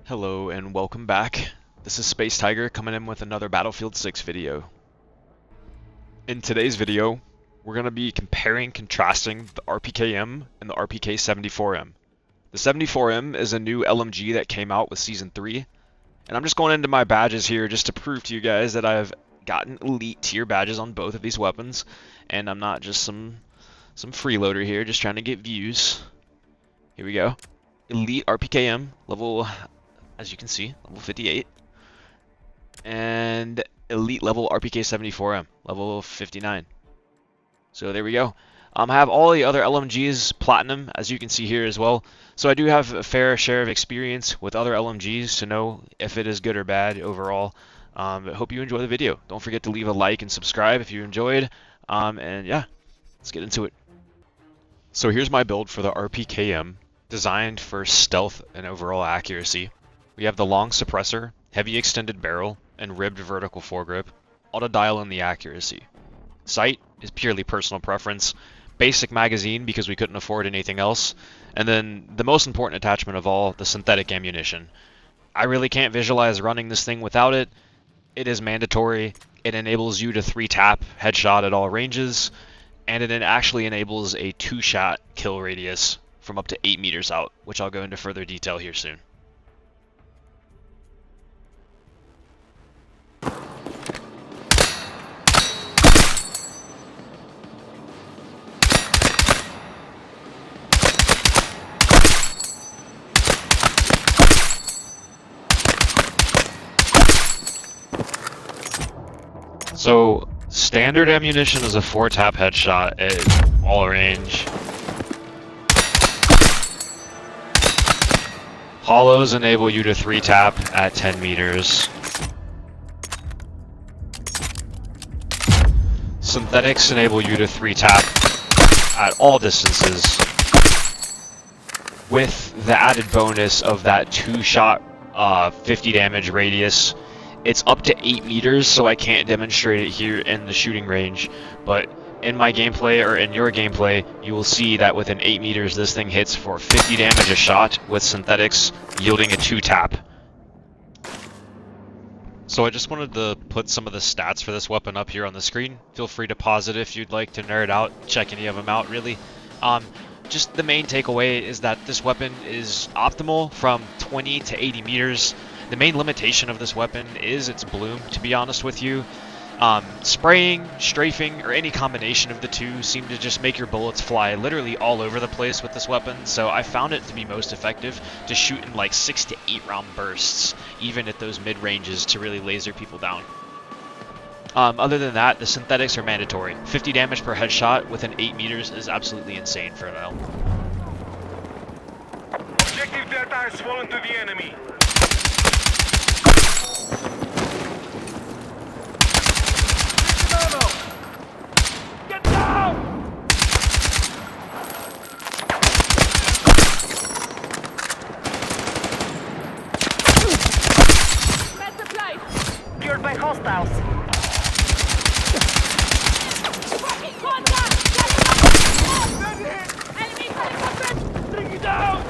Hello and welcome back. This is Space Tiger coming in with another Battlefield 6 video. In today's video, we're going to be comparing and contrasting the RPKM and the RPK74M. The 74M is a new LMG that came out with Season 3, and I'm just going into my badges here just to prove to you guys that I've gotten elite tier badges on both of these weapons, and I'm not just some freeloader here just trying to get views. Here we go. Elite RPKM, level, as you can see, level 58. And elite level RPK74M, level 59. So there we go. I have all the other LMGs platinum, as you can see here as well. So I do have a fair share of experience with other LMGs to know if it is good or bad overall. But hope you enjoy the video. Don't forget to leave a like and subscribe if you enjoyed. And yeah, let's get into it. So here's my build for the RPKM, designed for stealth and overall accuracy. We have the long suppressor, heavy extended barrel, and ribbed vertical foregrip, all to dial in the accuracy. Sight is purely personal preference, basic magazine because we couldn't afford anything else, and then the most important attachment of all, the synthetic ammunition. I really can't visualize running this thing without it. It is mandatory, it enables you to 3-tap headshot at all ranges, and it actually enables a 2-shot kill radius from up to 8 meters out, which I'll go into further detail here soon. So, standard ammunition is a 4-tap headshot at all range. Hollows enable you to 3-tap at 10 meters. Synthetics enable you to 3-tap at all distances, with the added bonus of that 2-shot 50 damage radius. It's up to 8 meters, so I can't demonstrate it here in the shooting range, but in my gameplay, or in your gameplay, you will see that within 8 meters this thing hits for 50 damage a shot, with synthetics yielding a 2-tap. So I just wanted to put some of the stats for this weapon up here on the screen. Feel free to pause it if you'd like to nerd out, check any of them out really. Just the main takeaway is that this weapon is optimal from 20 to 80 meters. The main limitation of this weapon is its bloom, to be honest with you. Spraying, strafing, or any combination of the two seem to just make your bullets fly literally all over the place with this weapon, so I found it to be most effective to shoot in like 6 to 8 round bursts, even at those mid-ranges, to really laser people down. Other than that, the synthetics are mandatory. 50 damage per headshot within 8 meters is absolutely insane for an L. Objective Delta has fallen to the enemy. Get down! Med supplied! Secured by hostiles. Fucking contact! Enemy helicopter! Bring it down!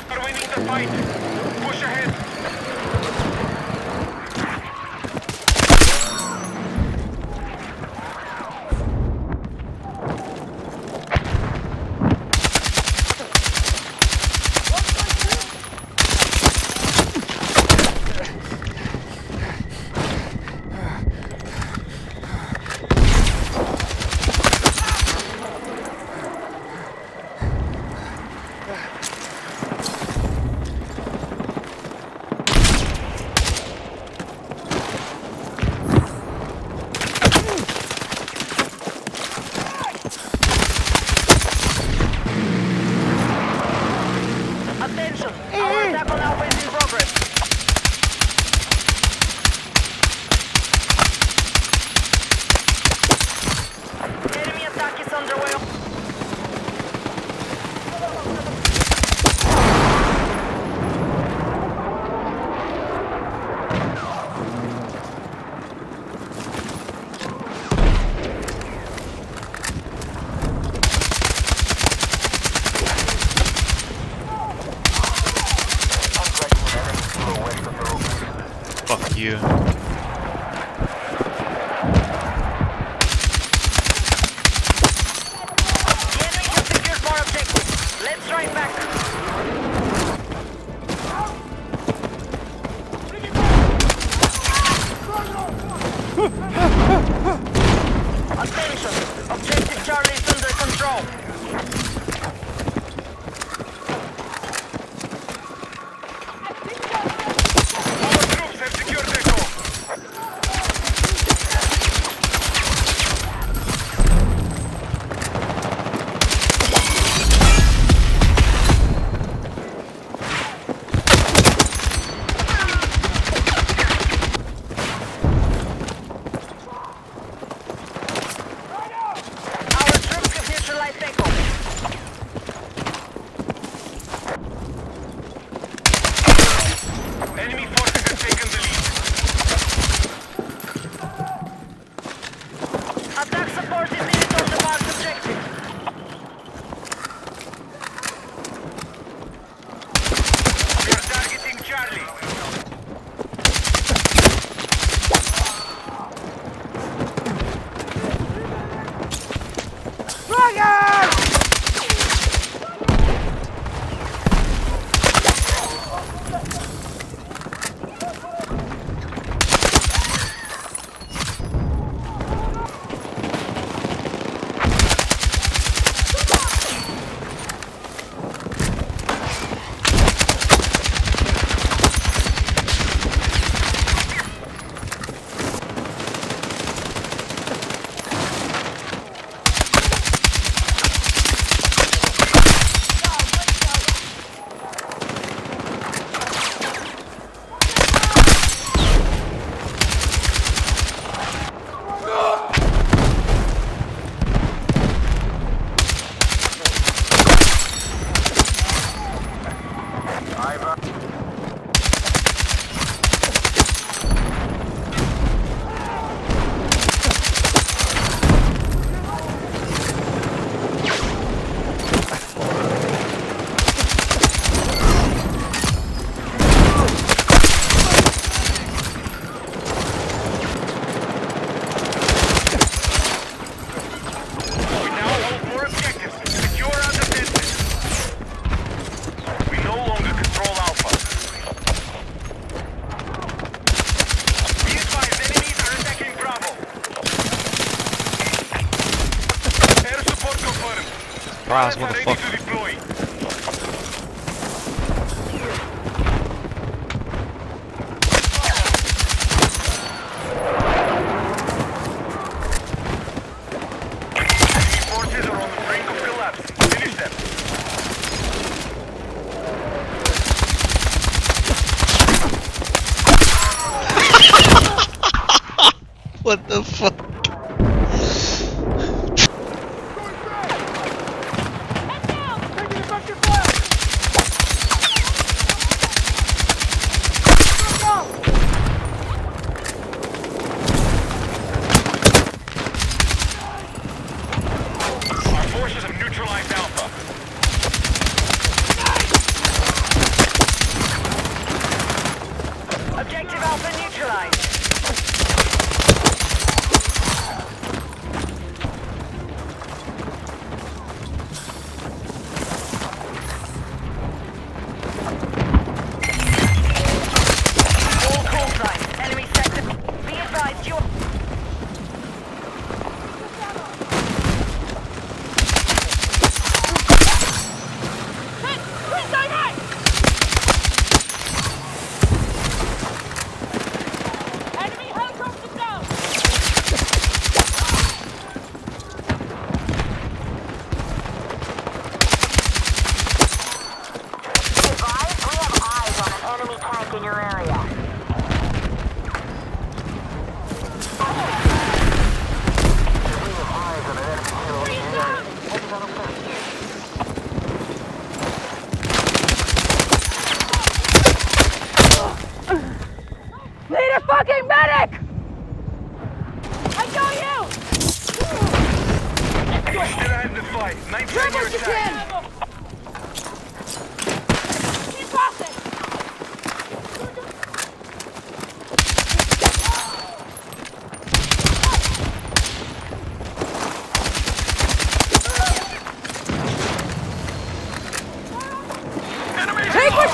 Are winning the fight. Push ahead. you. The enemy has secured more objectives. Let's strike back. Attention! Objective Charlie is under control. Our troops have secured Echo. Our troops have neutralized Echo. Enemy forces have taken the lead. Attack support is needed on the marked objective. We are targeting Charlie. We now hold more objectives. Secure our defenses. We no longer control Alpha. Be advised, enemies are attacking Bravo. Air support confirmed. Surprise, Pilots are ready motherfucker. to deploy. Enemy forces are on the brink of collapse. Finish them. What the fuck? Head down! Taking effective fire! Our forces have neutralized Alpha. Objective Alpha neutralized.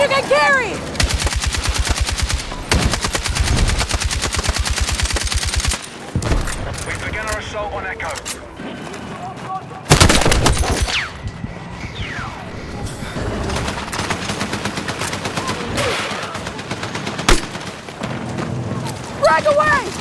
you can carry! We begin our assault on Echo. Break away!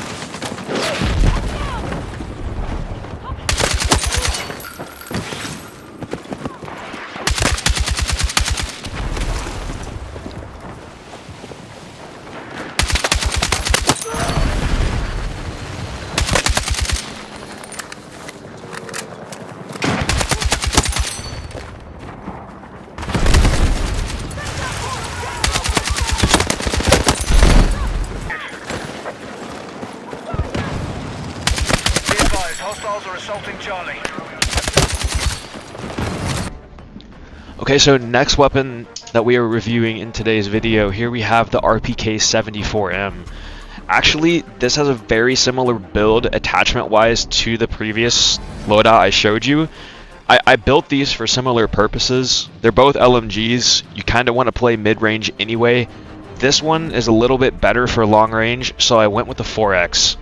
Be advised, hostiles are assaulting Charlie. Okay, so next weapon that we are reviewing in today's video, here we have the RPK74M. Actually, this has a very similar build attachment-wise to the previous loadout I showed you. I built these for similar purposes. They're both LMGs. You kind of want to play mid-range anyway. This one is a little bit better for long range, so I went with the 4X.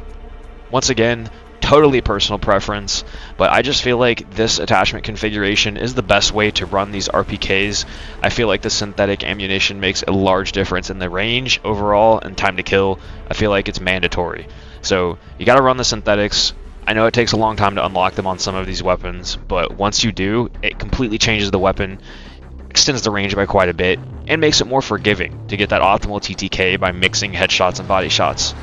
Once again, totally personal preference, but I just feel like this attachment configuration is the best way to run these RPKs. I feel like the synthetic ammunition makes a large difference in the range overall and time to kill. I feel like it's mandatory. So you got to run the synthetics. I know it takes a long time to unlock them on some of these weapons, but once you do, it completely changes the weapon, extends the range by quite a bit, and makes it more forgiving to get that optimal TTK by mixing headshots and body shots.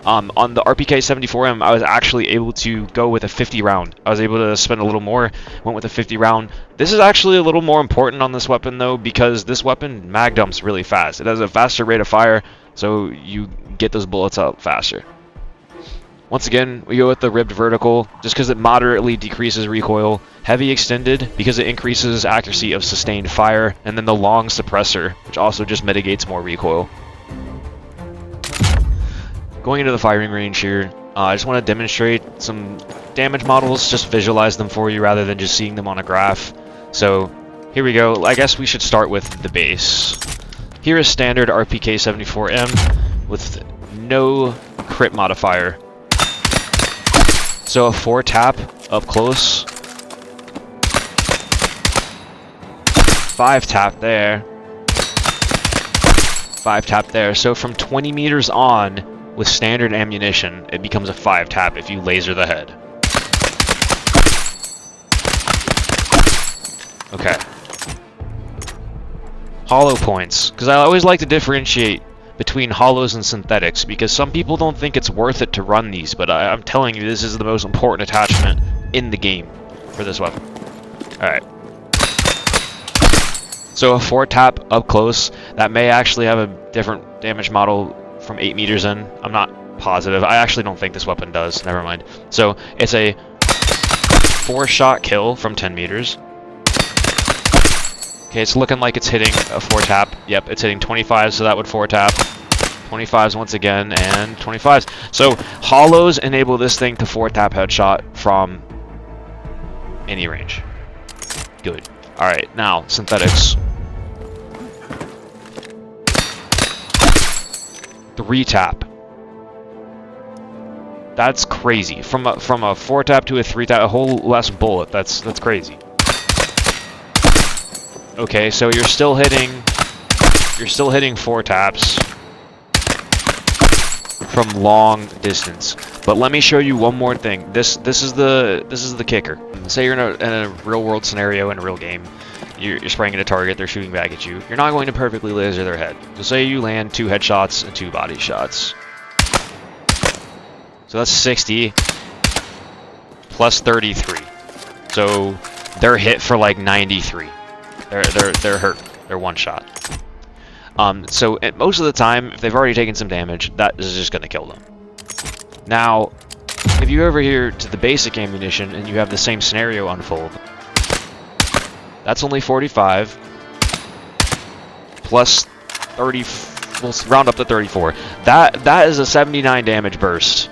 On the RPK74M, I was actually able to go with a 50 round. I was able to spend a little more, went with a 50 round. This is actually a little more important on this weapon though, because this weapon mag dumps really fast. It has a faster rate of fire, so you get those bullets out faster. Once again, we go with the ribbed vertical, just because it moderately decreases recoil. Heavy extended, because it increases accuracy of sustained fire. And then the long suppressor, which also just mitigates more recoil. Going into the firing range here, I just want to demonstrate some damage models, just visualize them for you rather than just seeing them on a graph. So here we go. I guess we should start with the base. Here is standard RPK74M with no crit modifier. So a 4 tap up close, 5 tap there, 5 tap there. So from 20 meters on, with standard ammunition, it becomes a 5 tap if you laser the head. Okay. Hollow points, because I always like to differentiate between hollows and synthetics, because some people don't think it's worth it to run these, but I'm telling you, this is the most important attachment in the game for this weapon. Alright. So a 4 tap up close, that may actually have a different damage model from 8 meters in. I'm not positive. I actually don't think this weapon does. Never mind. So it's a 4-shot kill from 10 meters. Okay, it's looking like it's hitting a 4 tap. Yep, it's hitting 25, so that would 4 tap. 25s once again, and 25s. So hollows enable this thing to 4 tap headshot from any range. Good. Alright, now synthetics. 3 tap. That's crazy. From a 4 tap to a 3 tap, a whole less bullet. That's crazy. Okay, so you're still hitting 4 taps from long distance. But let me show you one more thing. This is the kicker. Say you're in a real world scenario in a real game. You're spraying at a target, they're shooting back at you. You're not going to perfectly laser their head. So say you land 2 headshots and 2 body shots. So that's 60 plus 33. So they're hit for like 93. They're hurt. They're 1 shot. So most of the time, if they've already taken some damage, that is just going to kill them. Now, if you over here to the basic ammunition and you have the same scenario unfold, that's only 45 plus 30. We'll round up to 34. That is a 79 damage burst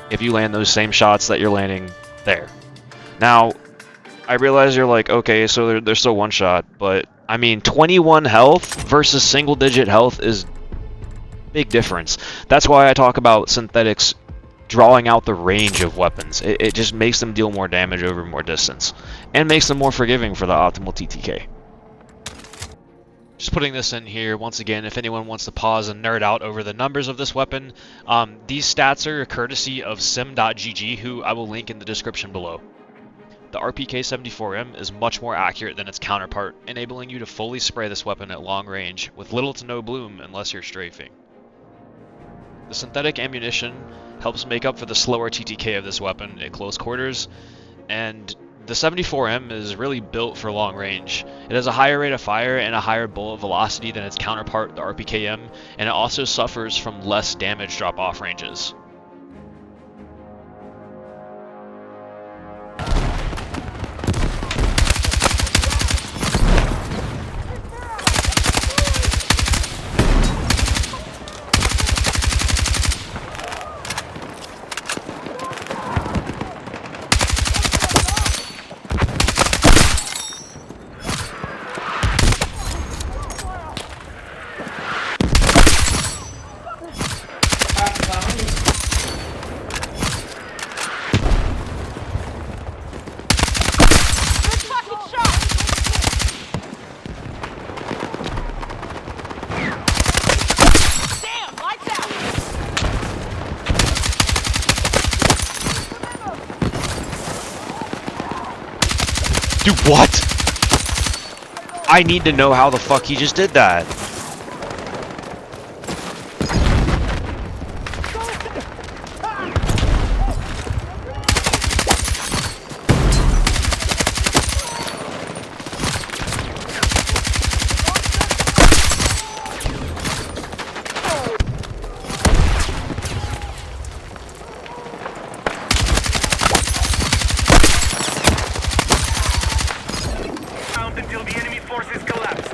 if you land those same shots that you're landing there. Now, I realize you're like, okay, so they're still 1 shot, but I mean, 21 health versus single digit health is big difference. That's why I talk about synthetics drawing out the range of weapons. It just makes them deal more damage over more distance, and makes them more forgiving for the optimal TTK. Just putting this in here, once again, if anyone wants to pause and nerd out over the numbers of this weapon, these stats are courtesy of sim.gg, who I will link in the description below. The RPK74M is much more accurate than its counterpart, enabling you to fully spray this weapon at long range with little to no bloom unless you're strafing. The synthetic ammunition helps make up for the slower TTK of this weapon at close quarters, and the 74M is really built for long range. It has a higher rate of fire and a higher bullet velocity than its counterpart, the RPKM, and it also suffers from less damage drop-off ranges. Dude, what? I need to know how the fuck he just did that. Until the enemy forces collapse.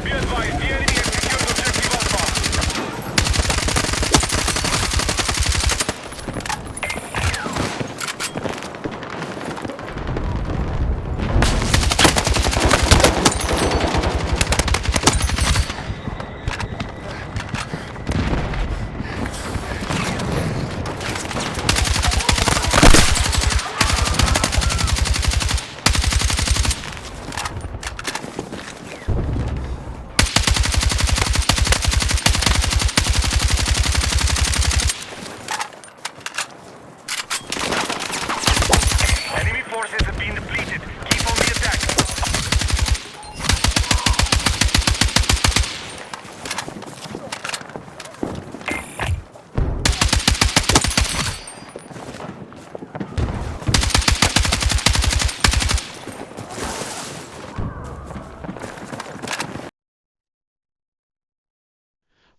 Be advised, the enemy has secured objective Alpha. Enemy forces have been depleted. Keep on the attack.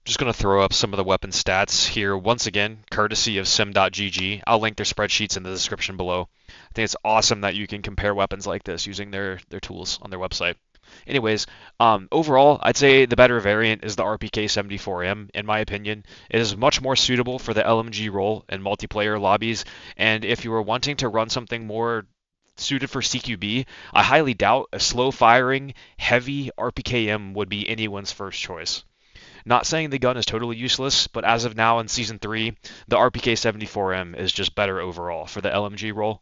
Just going to throw up some of the weapon stats here once again, courtesy of sim.gg. I'll link their spreadsheets in the description below. I think it's awesome that you can compare weapons like this using their tools on their website. Anyways, overall, I'd say the better variant is the RPK74M, in my opinion. It is much more suitable for the LMG role in multiplayer lobbies, and if you were wanting to run something more suited for CQB, I highly doubt a slow-firing, heavy RPKM would be anyone's first choice. Not saying the gun is totally useless, but as of now in Season 3, the RPK74M is just better overall for the LMG role.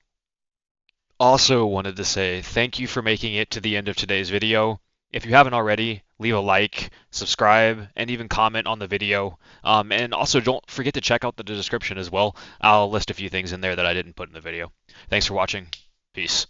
Also wanted to say thank you for making it to the end of today's video. If you haven't already, leave a like, subscribe, and even comment on the video. And also don't forget to check out the description as well. I'll list a few things in there that I didn't put in the video. Thanks for watching. Peace.